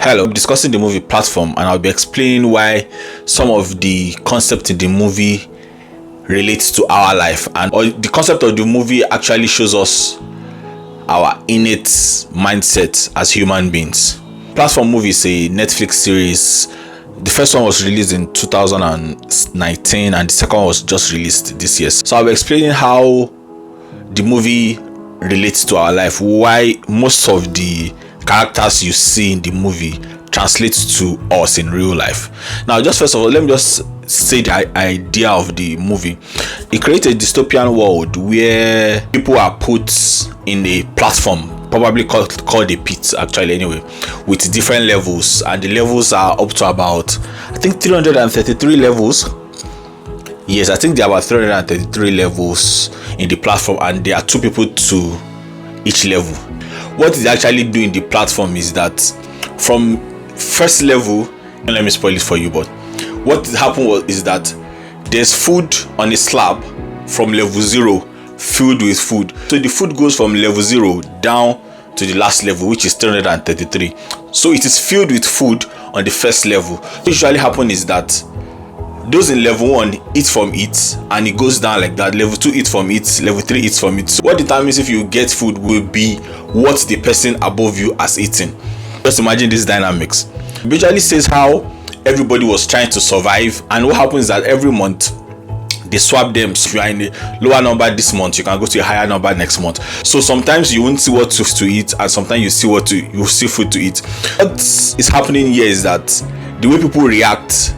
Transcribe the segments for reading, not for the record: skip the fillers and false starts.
Hello, I'm discussing the movie Platform, and I'll be explaining why some of the concept in the movie relates to our life, and or the concept of the movie actually shows us our innate mindset as human beings. Platform movie is a Netflix series. The first one was released in 2019 and the second one was just released this year. So I'll be explaining how the movie relates to our life, why most of the characters you see in the movie translates to us in real life. Now, just first of all, let me just say the idea of the movie. It creates a dystopian world where people are put in a platform, probably called a pit actually anyway, with different levels, and the levels are up to about, I think, 333 levels. Yes, I think there are about 333 levels in the platform, and there are two people to each level. What is actually doing the platform is that from first level, let me spoil it for you, but what happened is that there's food on a slab from level 0 filled with food. So the food goes from level 0 down to the last level, which is 333. So it is filled with food on the first level. What usually happens is that those in level 1 eat from it, and it goes down like that. Level 2 eat from it, level 3 eats from it. So what determines if you get food will be what the person above you has eaten. Just imagine these dynamics. It visually says how everybody was trying to survive, and what happens is that every month they swap them. So if you are in a lower number this month, you can go to a higher number next month. So sometimes you won't see what to eat, and sometimes you see food to eat. What is happening here is that the way people react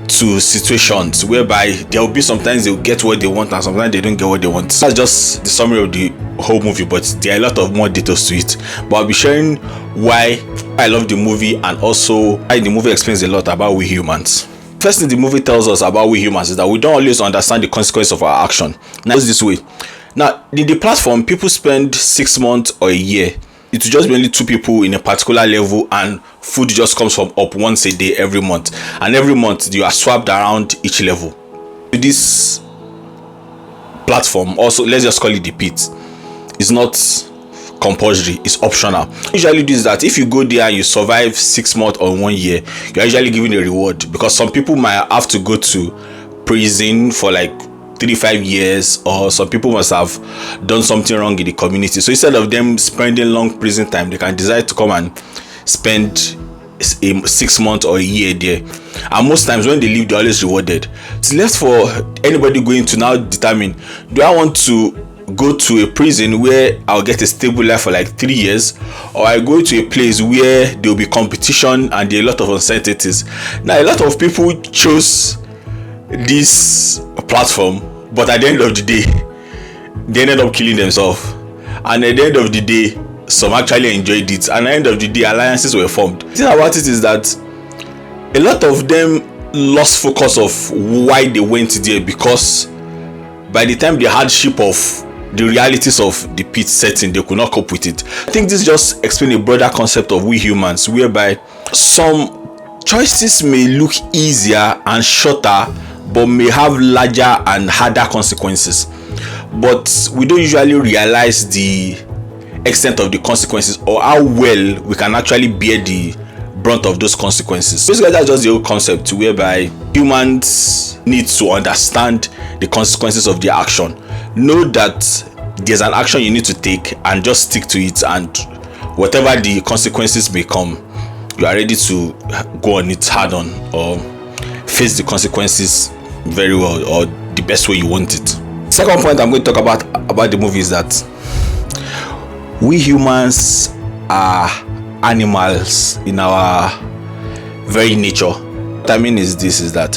to situations whereby there will be sometimes they'll get what they want and sometimes they don't get what they want. That's just the summary of the whole movie, but there are a lot of more details to it. But I'll be sharing why I love the movie, and also why the movie explains a lot about we humans. First thing the movie tells us about we humans is that we don't always understand the consequence of our action. Now it's this way. Now in the platform, people spend 6 months or a year. It will just be only 2 people in a particular level, and food just comes from up once a day every month, and every month you are swapped around each level. This platform, also let's just call it the pit, is not compulsory, it's optional. Usually do is that if you go there and you survive 6 months or 1 year, you're usually given a reward, because some people might have to go to prison for like 3-5 years, or some people must have done something wrong in the community. So instead of them spending long prison time, they can decide to come and spend 6 months or a year there, and most times when they leave, they're always rewarded. It's left for anybody going to now determine, do I want to go to a prison where I'll get a stable life for like 3 years, or I go to a place where there'll be competition and there are a lot of uncertainties. Now a lot of people chose this platform, but at the end of the day they ended up killing themselves, and at the end of the day some actually enjoyed it, and at the end of the day alliances were formed. The thing about it is that a lot of them lost focus of why they went there, because by the time the hardship of the realities of the pit setting, they could not cope with it. I think this just explains a broader concept of we humans, whereby some choices may look easier and shorter, but may have larger and harder consequences. But we don't usually realize the extent of the consequences, or how well we can actually bear the brunt of those consequences. Basically, that's just the whole concept, whereby humans need to understand the consequences of their action. Know that there's an action you need to take, and just stick to it, and whatever the consequences may come, you are ready to go on it hard on, or face the consequences very well, or the best way you want it. Second point I'm going to talk about the movie is that we humans are animals in our very nature. What I mean is that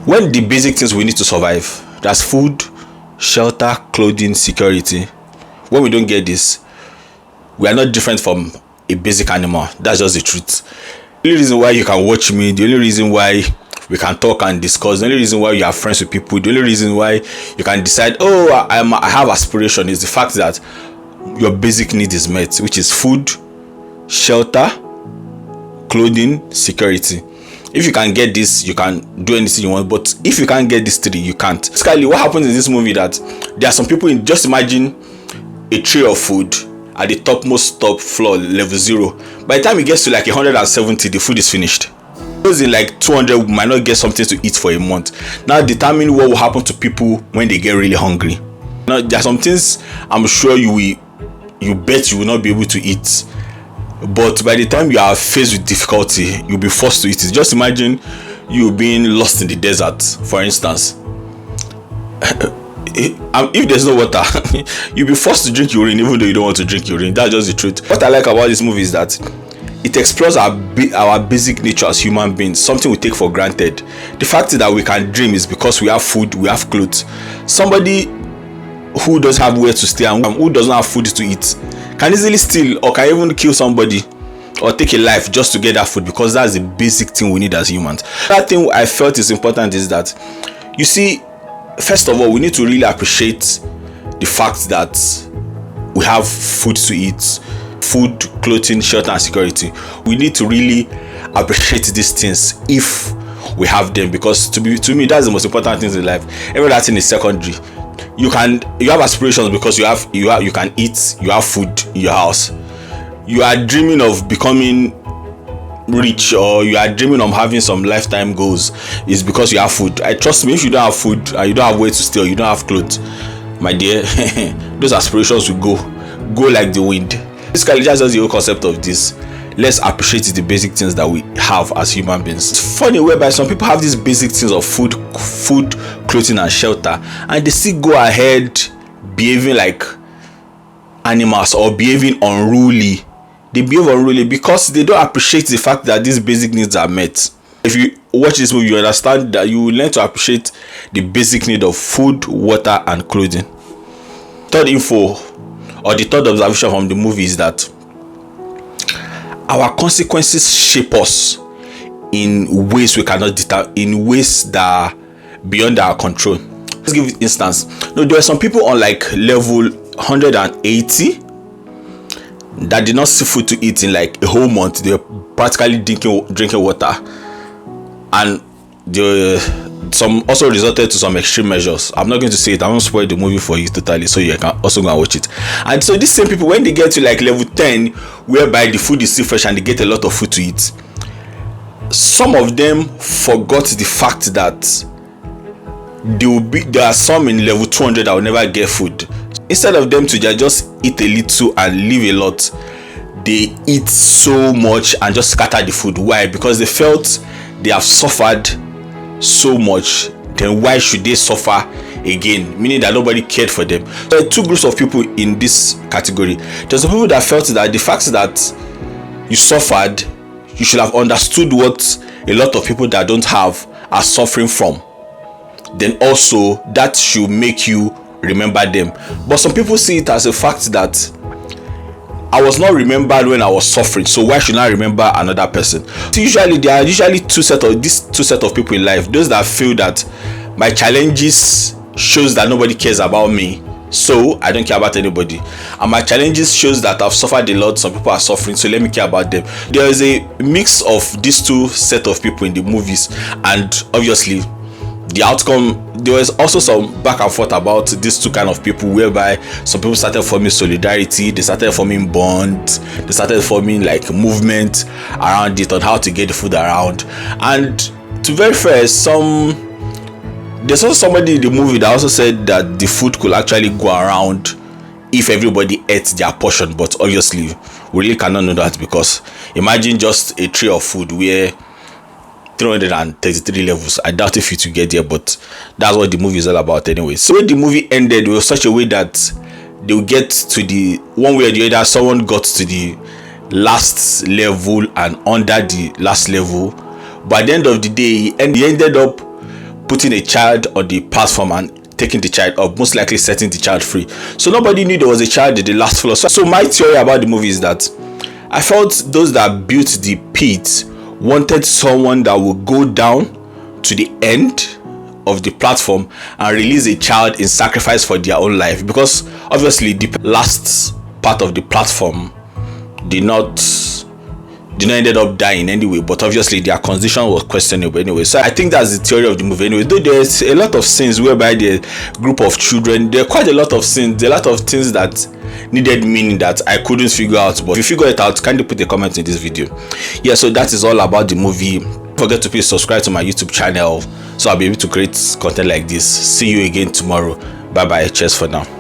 when the basic things we need to survive, that's food, shelter, clothing, security, when we don't get this, we are not different from a basic animal. That's just the truth. The only reason why you can watch me, the only reason why we can talk and discuss, the only reason why you are friends with people, the only reason why you can decide, oh, I have aspiration, is the fact that your basic need is met, which is food, shelter, clothing, security. If you can get this, you can do anything you want. But if you can't get these 3, you can't. Basically, what happens in this movie that there are some people just imagine a tray of food, at the top floor, level 0. By the time it gets to like 170, the food is finished. Those in like 200 might not get something to eat for a month. Now determine what will happen to people when they get really hungry. Now there are some things I'm sure you bet you will not be able to eat, but by the time you are faced with difficulty, you'll be forced to eat it. Just imagine you being lost in the desert, for instance. If there's no water, you'll be forced to drink urine even though you don't want to drink urine. That's just the truth. What I like about this movie is that it explores our basic nature as human beings, something we take for granted. The fact that we can dream is because we have food, we have clothes. Somebody who doesn't have where to stay and who doesn't have food to eat can easily steal or can even kill somebody or take a life just to get that food, because that's the basic thing we need as humans. That thing I felt is important is that, you see, first of all, we need to really appreciate the fact that we have food to eat, food, clothing, shelter, and security. We need to really appreciate these things if we have them, because to me that's the most important things in life. Every other thing is secondary. You have aspirations because you can eat, you have food in your house. You are dreaming of becoming rich, or you are dreaming of having some lifetime goals, is because you have food. I trust me, if you don't have food and you don't have way to stay, or you don't have clothes, my dear, those aspirations will go like the wind. Basically, that's just the whole concept of this. Let's appreciate the basic things that we have as human beings. It's funny whereby some people have these basic things of food, clothing, and shelter, and they still go ahead behaving like animals or behaving unruly. They behave unruly because they don't appreciate the fact that these basic needs are met. If you watch this movie, you understand that you will learn to appreciate the basic need of food, water, and clothing. Third info, or the third observation from the movie, is that our consequences shape us in ways we cannot determine, in ways that are beyond our control. Let's give an instance. No, there are some people on like level 180 that did not see food to eat in like a whole month. They were practically drinking water, and some also resorted to some extreme measures. I'm not going to say it. I won't spoil the movie for you totally, so you can also go and watch it. And so these same people, when they get to like level 10, whereby the food is still fresh and they get a lot of food to eat, some of them forgot the fact that there are some in level 200 that will never get food. Instead of them to just eat a little and leave a lot, they eat so much and just scatter the food. Why? Because they felt they have suffered so much, then why should they suffer again? Meaning that nobody cared for them. There are two groups of people in this category. There's the people that felt that the fact that you suffered, you should have understood what a lot of people that don't have are suffering from. Then also that should make you remember them. But some people see it as a fact that I was not remembered when I was suffering, so why should I remember another person? So usually there are two set of people in life. Those that feel that my challenges shows that nobody cares about me, so I don't care about anybody, and my challenges shows that I've suffered a lot, some people are suffering, so let me care about them. There is a mix of these two set of people in the movies, and obviously the outcome, there was also some back and forth about these two kind of people, whereby some people started forming solidarity, they started forming bonds, they started forming like movement around it on how to get the food around. And to very fair, there's also somebody in the movie that also said that the food could actually go around if everybody ate their portion, but obviously we really cannot know that, because imagine just a tray of food where 333 levels. I doubt if it will get there, but that's what the movie is all about anyway. So the movie ended with such a way that they'll get to the one way or the other, someone got to the last level and under the last level. By the end of the day, he ended up putting a child on the platform and taking the child up, most likely setting the child free. So nobody knew there was a child in the last floor. So my theory about the movie is that I felt those that built the pit wanted someone that would go down to the end of the platform and release a child in sacrifice for their own life, because obviously the last part of the platform did not did not ended up dying anyway, but obviously their condition was questionable anyway. So I think that's the theory of the movie anyway. Though there's a lot of scenes whereby the group of children, there are quite a lot of scenes, a lot of things that needed meaning that I couldn't figure out. But if you figure it out, kindly put a comment in this video. Yeah, so that is all about the movie. Don't forget to please subscribe to my YouTube channel so I'll be able to create content like this. See you again tomorrow. Bye bye. Cheers for now.